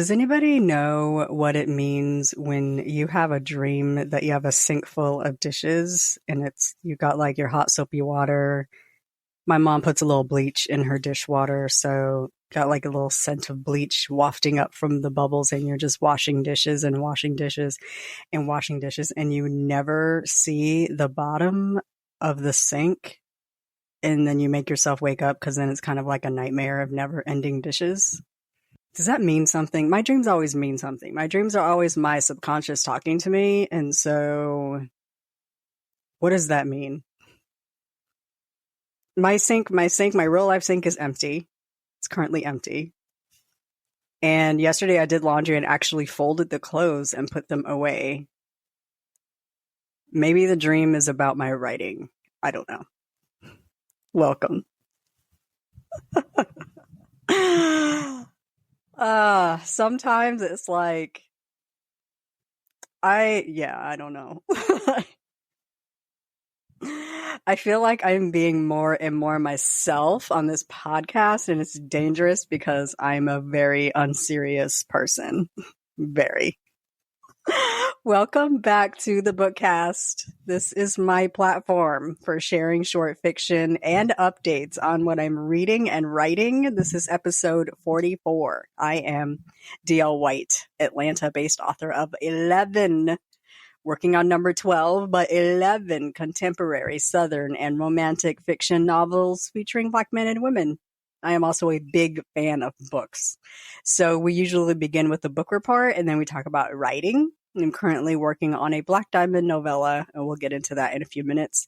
Does anybody know what it means when you have a dream that you have a sink full of dishes and you got like your hot soapy water? My mom puts a little bleach in her dishwater, so got like a little scent of bleach wafting up from the bubbles, and you're just washing dishes and washing dishes and washing dishes, and you never see the bottom of the sink, and then you make yourself wake up because then it's kind of like a nightmare of never ending dishes. Does that mean something? My dreams always mean something. My dreams are always my subconscious talking to me. And so what does that mean? My real life sink is empty. It's currently empty. And yesterday I did laundry and actually folded the clothes and put them away. Maybe the dream is about my writing. I don't know. Welcome. Sometimes it's like, I don't know. I feel like I'm being more and more myself on this podcast, and it's dangerous because I'm a very unserious person. Very. Welcome back to the Bookcast. This is my platform for sharing short fiction and updates on what I'm reading and writing. This is episode 44. I am D.L. White, Atlanta-based author of 11, working on number 12, but 11 contemporary Southern and romantic fiction novels featuring Black men and women. I am also a big fan of books. So we usually begin with the book report, and then we talk about writing. I'm currently working on a Black Diamond novella, and we'll get into that in a few minutes.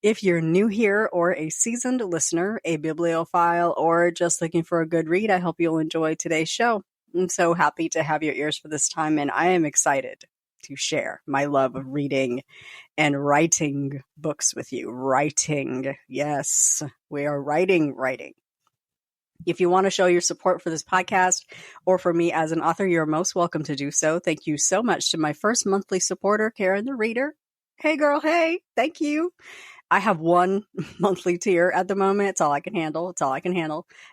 If you're new here or a seasoned listener, a bibliophile, or just looking for a good read, I hope you'll enjoy today's show. I'm so happy to have your ears for this time, and I am excited to share my love of reading and writing books with you. Writing. Yes, we are writing. If you want to show your support for this podcast or for me as an author, you're most welcome to do so. Thank you so much to my first monthly supporter, Karen the Reader. Hey girl, hey, thank you. I have one monthly tier at the moment. It's all I can handle.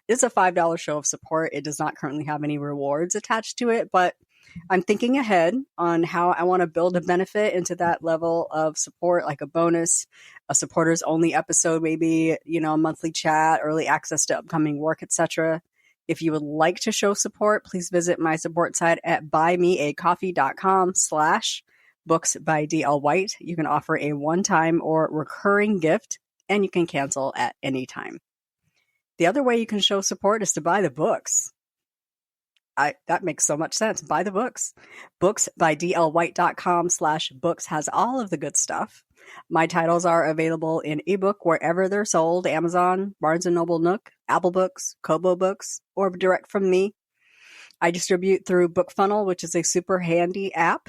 It's a $5 show of support. It does not currently have any rewards attached to it, but I'm thinking ahead on how I want to build a benefit into that level of support, like a bonus, a supporters only episode, maybe, a monthly chat, early access to upcoming work, etc. If you would like to show support, please visit my support site at buymeacoffee.com/books by D.L. White. You can offer a one-time or recurring gift, and you can cancel at any time. The other way you can show support is to buy the books. That makes so much sense. Buy the books. booksbydlwhite.com/books has all of the good stuff. My titles are available in ebook wherever they're sold: Amazon, Barnes & Noble Nook, Apple Books, Kobo Books, or direct from me. I distribute through BookFunnel, which is a super handy app.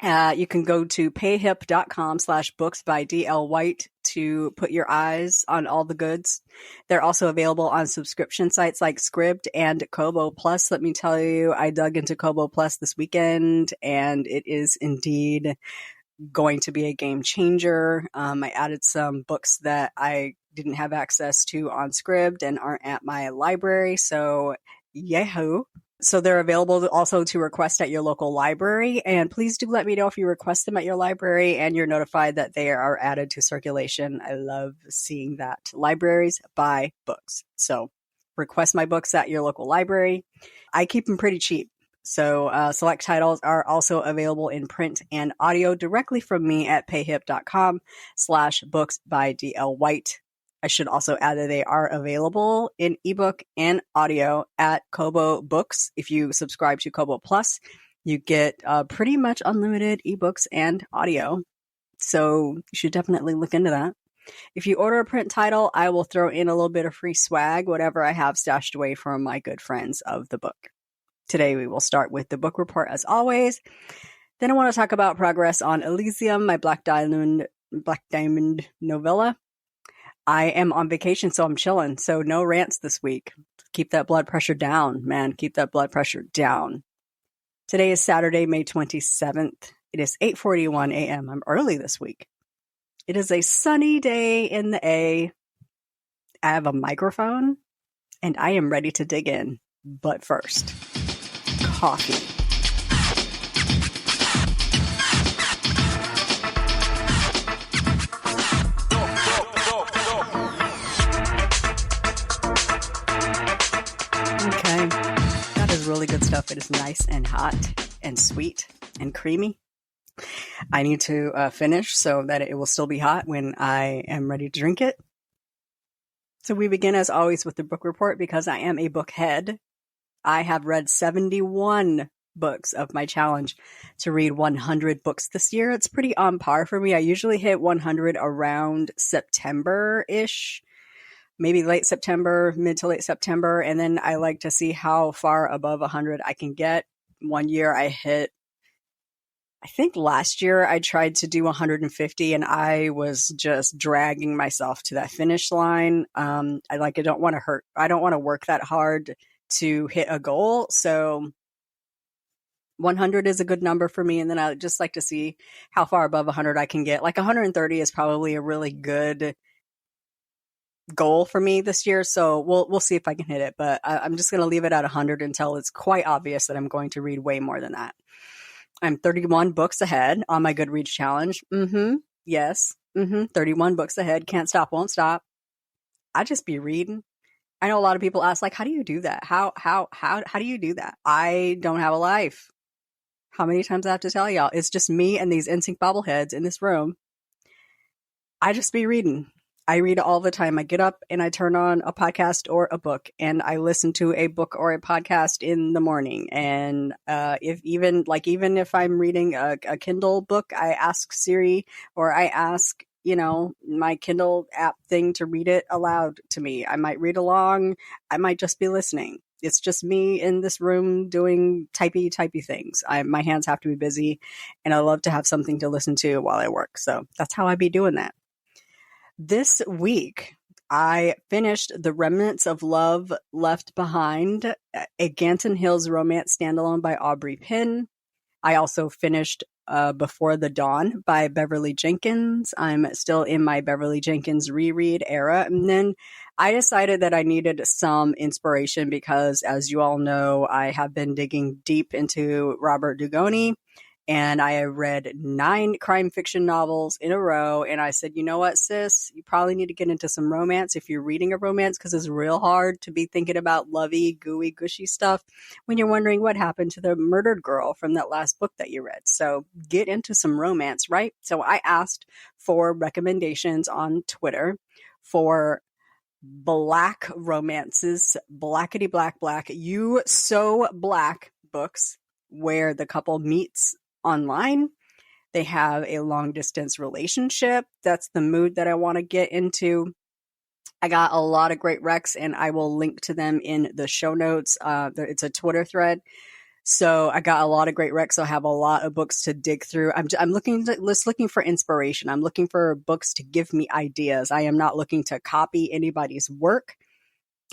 You can go to payhip.com/booksbydlwhite to put your eyes on all the goods. They're also available on subscription sites like Scribd and Kobo Plus. Let me tell you, I dug into Kobo Plus this weekend, and it is indeed going to be a game changer. I added some books that I didn't have access to on Scribd and aren't at my library, so yahoo! So they're available also to request at your local library. And please do let me know if you request them at your library and you're notified that they are added to circulation. I love seeing that. Libraries buy books. So request my books at your local library. I keep them pretty cheap. So select titles are also available in print and audio directly from me at payhip.com/books by D.L. White. I should also add that they are available in ebook and audio at Kobo Books. If you subscribe to Kobo Plus, you get pretty much unlimited ebooks and audio. So you should definitely look into that. If you order a print title, I will throw in a little bit of free swag, whatever I have stashed away from my good friends of the book. Today we will start with the book report as always. Then I want to talk about progress on Elysium, my Black Diamond novella. I am on vacation, so I'm chilling. So no rants this week. Keep that blood pressure down, man. Keep that blood pressure down. Today is Saturday, May 27th. It is 8:41 a.m. I'm early this week. It is a sunny day in the A. I have a microphone, and I am ready to dig in. But first, coffee. Okay, that is really good stuff. It is nice and hot and sweet and creamy. I need to finish so that it will still be hot when I am ready to drink it. So we begin as always with the book report because I am a book head. I have read 71 books of my challenge to read 100 books this year. It's pretty on par for me. I usually hit 100 around September-ish, maybe late September, mid to late September. And then I like to see how far above 100 I can get. One year I think last year I tried to do 150 and I was just dragging myself to that finish line. I don't want to work that hard to hit a goal. So 100 is a good number for me. And then I just like to see how far above 100 I can get. Like 130 is probably a really good goal for me this year. So we'll see if I can hit it, but I'm just going to leave it at 100 until it's quite obvious that I'm going to read way more than that. I'm 31 books ahead on my Goodreads challenge. Yes. 31 books ahead. Can't stop, won't stop. I just be reading. I know a lot of people ask, like, how do you do that? How do you do that? I don't have a life. How many times I have to tell y'all? It's just me and these NSYNC bobbleheads in this room. I just be reading. I read all the time. I get up and I turn on a podcast or a book and I listen to a book or a podcast in the morning. And even if I'm reading a Kindle book, I ask Siri or I ask, my Kindle app thing to read it aloud to me. I might read along. I might just be listening. It's just me in this room doing typey things. My hands have to be busy and I love to have something to listen to while I work. So that's how I be doing that. This week, I finished The Remnants of Love Left Behind, a Ganton Hills romance standalone by Aubrey Pinn. I also finished Before the Dawn by Beverly Jenkins. I'm still in my Beverly Jenkins reread era. And then I decided that I needed some inspiration because, as you all know, I have been digging deep into Robert Dugoni. And I have read 9 crime fiction novels in a row. And I said, you know what, sis, you probably need to get into some romance if you're reading a romance, because it's real hard to be thinking about lovey, gooey, gushy stuff when you're wondering what happened to the murdered girl from that last book that you read. So get into some romance, right? So I asked for recommendations on Twitter for black romances, blackety black, you so black books where the couple meets online. They have a long distance relationship. That's the mood that I want to get into. I got a lot of great recs and I will link to them in the show notes. It's a Twitter thread. So I got a lot of great recs. So I have a lot of books to dig through. I'm looking for inspiration. I'm looking for books to give me ideas. I am not looking to copy anybody's work.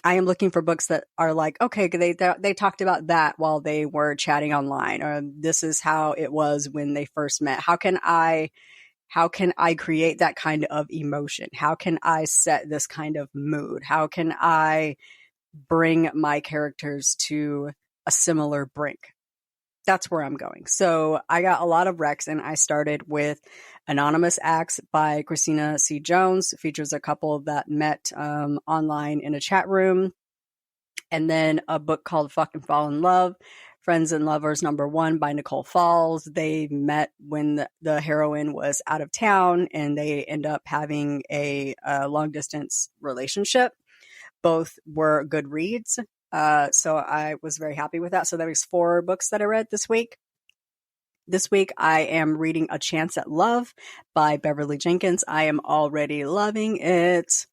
I am looking for books that are like, okay, they talked about that while they were chatting online, or this is how it was when they first met. How can I create that kind of emotion? How can I set this kind of mood? How can I bring my characters to a similar brink? That's where I'm going. So I got a lot of recs and I started with Anonymous Acts by Christina C. Jones. It features a couple that met online in a chat room. And then a book called Fucking Fall in Love, Friends and Lovers #1 by Nicole Falls. They met when the heroine was out of town and they end up having a long distance relationship. Both were good reads. So I was very happy with that. So there was 4 books that I read this week. This week I am reading A Chance at Love by Beverly Jenkins. I am already loving it.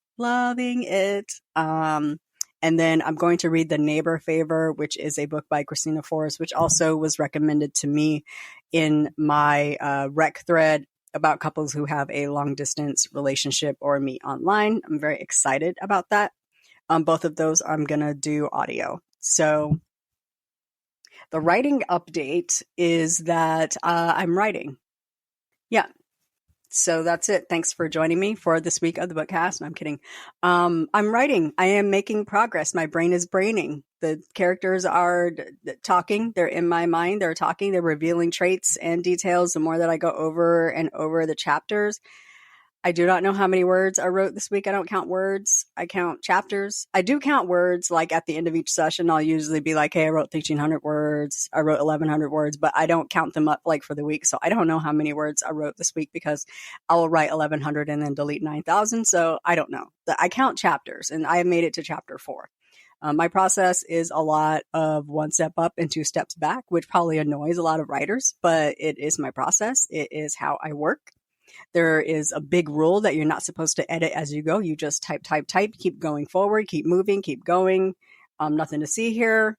And then I'm going to read The Neighbor Favor, which is a book by Christina Forrest, which also was recommended to me in my rec thread about couples who have a long distance relationship or meet online. I'm very excited about that. Both of those I'm going to do audio. So the writing update is that I'm writing. Yeah. So that's it. Thanks for joining me for this week of the Bookcast. I'm kidding. I'm writing. I am making progress. My brain is braining. The characters are talking. They're in my mind. They're talking. They're revealing traits and details. The more that I go over and over the chapters, I do not know how many words I wrote this week. I don't count words. I count chapters. I do count words. Like at the end of each session, I'll usually be like, hey, I wrote 1,300 words. I wrote 1,100 words, but I don't count them up like for the week. So I don't know how many words I wrote this week because I will write 1,100 and then delete 9,000. So I don't know. I count chapters and I have made it to chapter 4. My process is a lot of 1 step up and 2 steps back, which probably annoys a lot of writers, but it is my process. It is how I work. There is a big rule that you're not supposed to edit as you go. You just type, keep going forward, keep moving, keep going. Nothing to see here.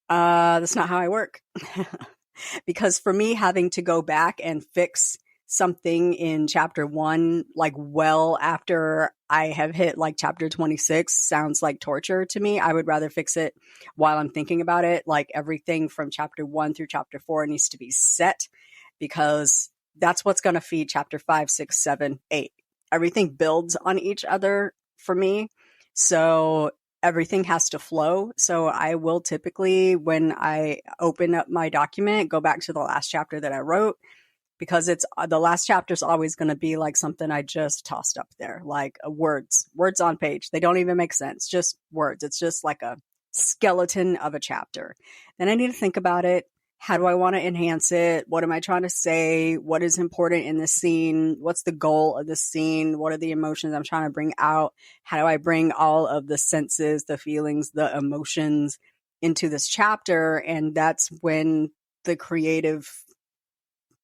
That's not how I work. Because for me, having to go back and fix something in chapter 1, like well after I have hit like chapter 26 sounds like torture to me. I would rather fix it while I'm thinking about it. Like everything from chapter 1 through chapter 4 needs to be set because that's what's going to feed chapter 5, 6, 7, 8. Everything builds on each other for me. So everything has to flow. So I will typically, when I open up my document, go back to the last chapter that I wrote because it's the last chapter is always going to be like something I just tossed up there, like words on page. They don't even make sense. Just words. It's just like a skeleton of a chapter. Then I need to think about it. How do I want to enhance it? What am I trying to say? What is important in this scene? What's the goal of the scene? What are the emotions I'm trying to bring out? How do I bring all of the senses, the feelings, the emotions into this chapter? And that's when the creative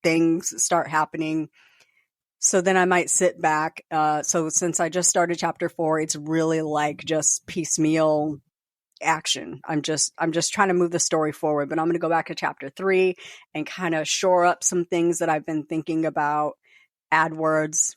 things start happening. So then I might sit back. So since I just started chapter 4, it's really like just piecemeal action. I'm just trying to move the story forward, but I'm going to go back to chapter 3 and kind of shore up some things that I've been thinking about, add words,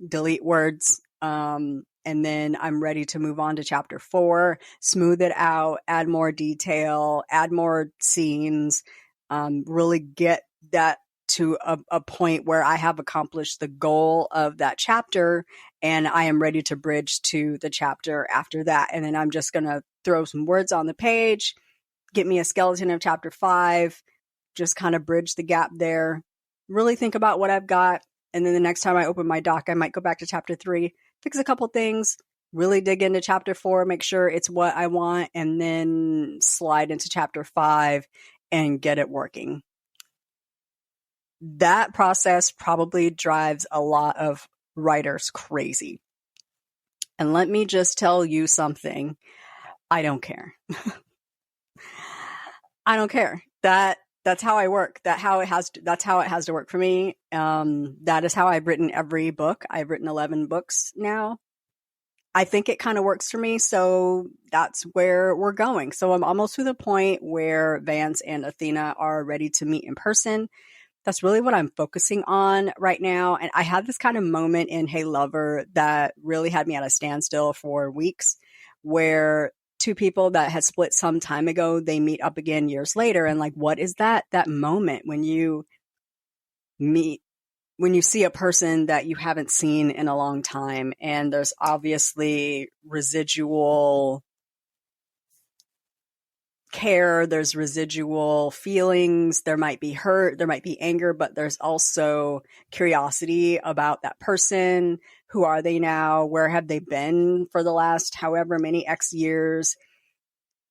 delete words. And then I'm ready to move on to chapter 4, smooth it out, add more detail, add more scenes, really get that to a point where I have accomplished the goal of that chapter and I am ready to bridge to the chapter after that. And then I'm just going to throw some words on the page, get me a skeleton of chapter 5, just kind of bridge the gap there, really think about what I've got. And then the next time I open my doc, I might go back to chapter 3, fix a couple things, really dig into chapter 4, make sure it's what I want, and then slide into chapter 5 and get it working. That process probably drives a lot of writers crazy. And let me just tell you something. I don't care. I don't care. That's how I work. That's how it has to work for me. That is how I've written every book. I've written 11 books now. I think it kind of works for me. So that's where we're going. So I'm almost to the point where Vance and Athena are ready to meet in person. That's really what I'm focusing on right now. And I had this kind of moment in Hey Lover that really had me at a standstill for weeks, where 2 people that had split some time ago, they meet up again years later. And like, what is that moment when you see a person that you haven't seen in a long time, and there's obviously residual care, there's residual feelings, there might be hurt, there might be anger, but there's also curiosity about that person. Who are they now? Where have they been for the last however many X years?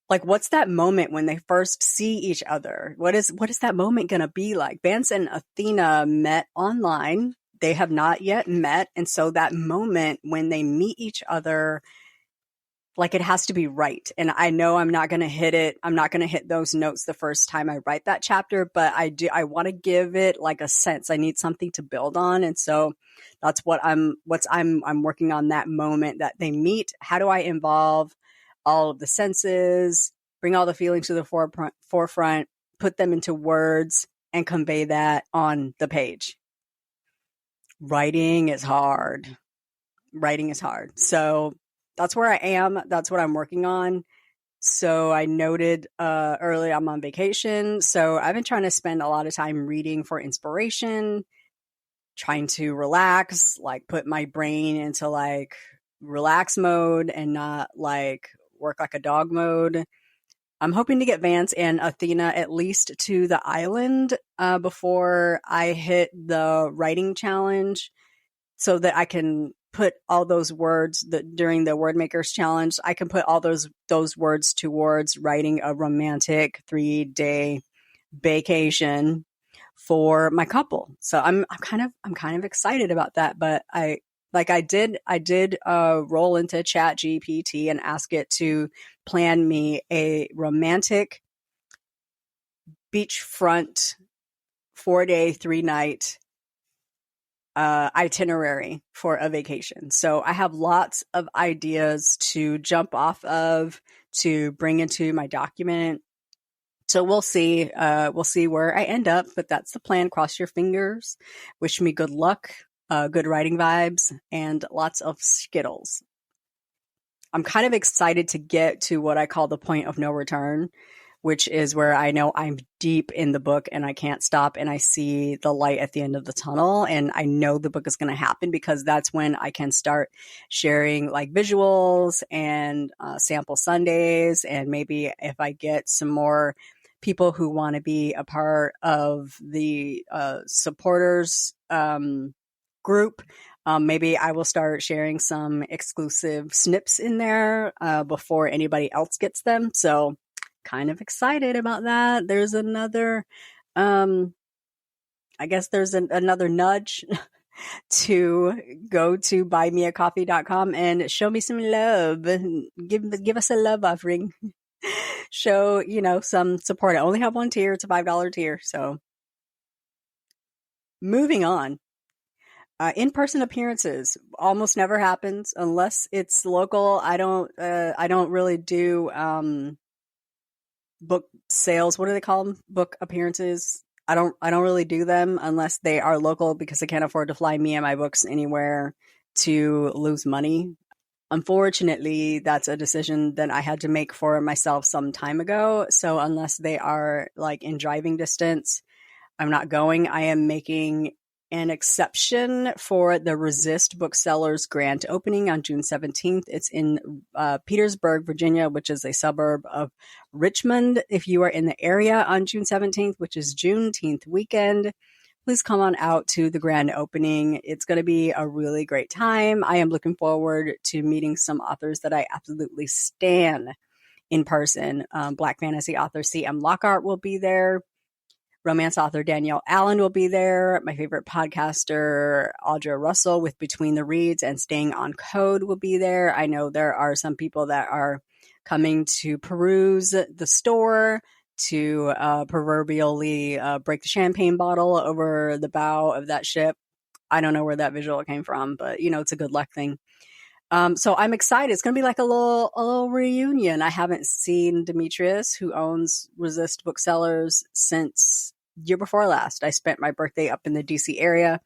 Like, what's that moment when they first see each other? What is that moment going to be like? Vance and Athena met online. They have not yet met. And so that moment when they meet each other, like, it has to be right. And I know I'm not going to hit it. I'm not going to hit those notes the first time I write that chapter, but I want to give it like a sense. I need something to build on. And so that's I'm working on, that moment that they meet. How do I involve all of the senses, bring all the feelings to the forefront, put them into words, and convey that on the page? Writing is hard. So that's where I am. That's what I'm working on. So I noted earlier I'm on vacation. So I've been trying to spend a lot of time reading for inspiration. trying to relax, like put my brain into like relax mode and not like work like a dog mode. I'm hoping to get Vance and Athena at least to the island before I hit the writing challenge, so that I can put all those words that during the Word Makers challenge, I can put all those words towards writing a romantic 3-day vacation for my couple. So I'm kind of excited about that. But I did roll into Chat GPT and ask it to plan me a romantic beachfront 4-day, 3-night itinerary for a vacation. So I have lots of ideas to jump off of, to bring into my document. So we'll see where I end up, but that's the plan. Cross your fingers. Wish me good luck, good writing vibes, and lots of Skittles. I'm kind of excited to get to what I call the point of no return, which is where I know I'm deep in the book and I can't stop, and I see the light at the end of the tunnel, and I know the book is going to happen, because that's when I can start sharing like visuals and sample Sundays. And maybe if I get some more people who want to be a part of the supporters group, maybe I will start sharing some exclusive snips in there before anybody else gets them. So kind of excited about that. There's another, I guess there's another nudge to go to buymeacoffee.com and show me some love. Give us a love offering. Show, some support. I only have one tier. It's a $5 tier. So moving on. In-person appearances almost never happens unless it's local. I don't really do book sales. What do they call them? Book appearances. I don't really do them unless they are local, because I can't afford to fly me and my books anywhere to lose money. Unfortunately, that's a decision that I had to make for myself some time ago. So unless they are like in driving distance, I'm not going. I am making an exception for the Resist Booksellers grand opening on June 17th. It's in Petersburg, Virginia, which is a suburb of Richmond. If you are in the area on June 17th, which is Juneteenth weekend, please come on out to the grand opening. It's going to be a really great time. I am looking forward to meeting some authors that I absolutely stan in person. Black fantasy author C.M. Lockhart will be there. Romance author Danielle Allen will be there. My favorite podcaster, Audra Russell, with Between the Reads and Staying on Code will be there. I know there are some people that are coming to peruse the store, to proverbially break the champagne bottle over the bow of that ship. I don't know where that visual came from, but it's a good luck thing. So I'm excited. It's going to be like a little reunion. I haven't seen Demetrius, who owns Resist Booksellers, since year before last. I spent my birthday up in the DC area.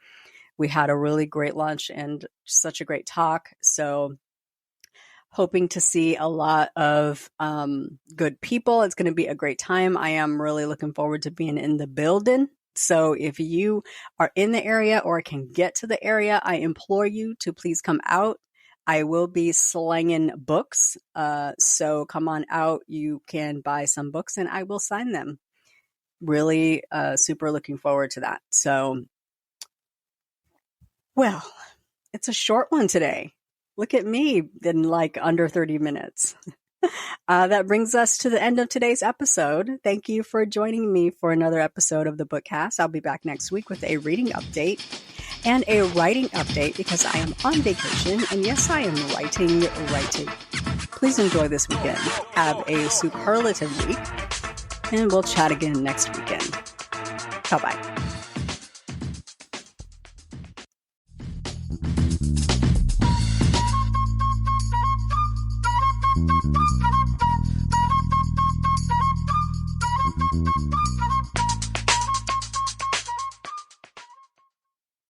We had a really great lunch and such a great talk. So hoping to see a lot of good people. It's going to be a great time. I am really looking forward to being in the building. So if you are in the area or can get to the area, I implore you to please come out. I will be slanging books. So come on out. You can buy some books and I will sign them. Really super looking forward to that. So, well, it's a short one today. Look at me in like under 30 minutes. That brings us to the end of today's episode. Thank you for joining me for another episode of the Bookcast. I'll be back next week with a reading update and a writing update, because I am on vacation, and yes, I am writing. Please enjoy this weekend. Have a superlative week, and we'll chat again next weekend. Bye-bye.